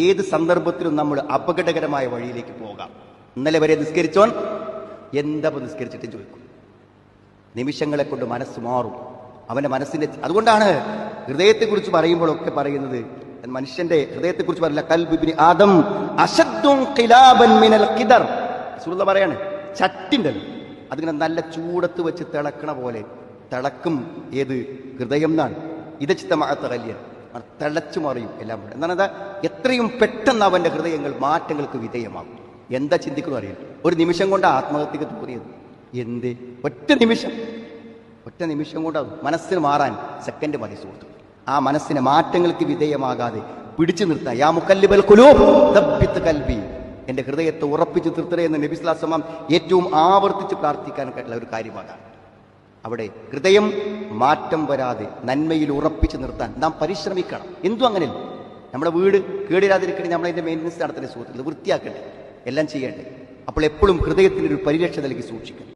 ഏത് സന്ദർഭത്തിലും നമ്മൾ അപകടകരമായ വഴിയിലേക്ക് പോകാം. ഇന്നലെ വരെ നിസ്കരിച്ചോൻ എന്താ നിസ്കരിച്ചിട്ട് ചോദിക്കും. നിമിഷങ്ങളെ കൊണ്ട് മനസ്സ് മാറും. അവന്റെ മനസ്സിന്റെ അതുകൊണ്ടാണ് ഹൃദയത്തെക്കുറിച്ച് പറയുമ്പോഴൊക്കെ പറയുന്നത്, മനുഷ്യന്റെ ഹൃദയത്തെക്കുറിച്ച് പറയില്ല, കൽബിബ്നി ആദം അശദ്ദുൻ ഖിലാബൻ മിനൽ ഖിദർ. റസൂലുള്ളാഹി പറയാണ്, ചട്ടിണ്ടല്ലോ അതിങ്ങനെ നല്ല ചൂടത്ത് വെച്ച് തിളക്കണ പോലെ തിളക്കും ഏത് ഹൃദയം എന്നാണ്. ഇതച്ചിത്തമാകത്തകല്യ തിളച്ചു മറിയും എല്ലാം കൂടെ. എന്താണ് എത്രയും പെട്ടെന്ന് അവന്റെ ഹൃദയങ്ങൾ മാറ്റങ്ങൾക്ക് വിധേയമാകും. എന്താ ചിന്തിക്കുന്നു അറിയാം. ഒരു നിമിഷം കൊണ്ട് ആത്മഹത്യക്ക് തോന്നിയത് എന്ത്? ഒറ്റ നിമിഷം കൊണ്ടാകും മനസ്സിന് മാറാൻ സെക്കൻഡ് മതി സുഹൃത്തു. ആ മനസ്സിനെ മാറ്റങ്ങൾക്ക് വിധേയമാകാതെ പിടിച്ചു നിർത്താൻ, യാ മുഖല്ലിബൽ ഖുലൂബ് തബ്ബിത് ഖൽബി, എന്റെ ഹൃദയത്തെ ഉറപ്പിച്ചു നിർത്തണേ എന്ന് നബി സ്വല്ലല്ലാഹു അലൈഹി വസല്ലം ഏറ്റവും ആവർത്തിച്ച് പ്രാർത്ഥിക്കാൻ ഉള്ള ഒരു കാര്യമാണ്. അവിടെ ഹൃദയം മാറ്റം വരാതെ നന്മയിൽ ഉറപ്പിച്ചു നിർത്താൻ നാം പരിശ്രമിക്കണം. എന്തും അങ്ങനെയല്ല. നമ്മുടെ വീട് കേടിരാതിരിക്കണേ നമ്മളതിന്റെ മെയിൻ്റനൻസ് നടത്തണേ സുഹൃത്തുക്കൾ, വൃത്തിയാക്കണ്ടേ, എല്ലാം ചെയ്യണ്ടേ. അപ്പോൾ എപ്പോഴും ഹൃദയത്തിനൊരു പരിരക്ഷ നൽകി സൂക്ഷിക്കണം.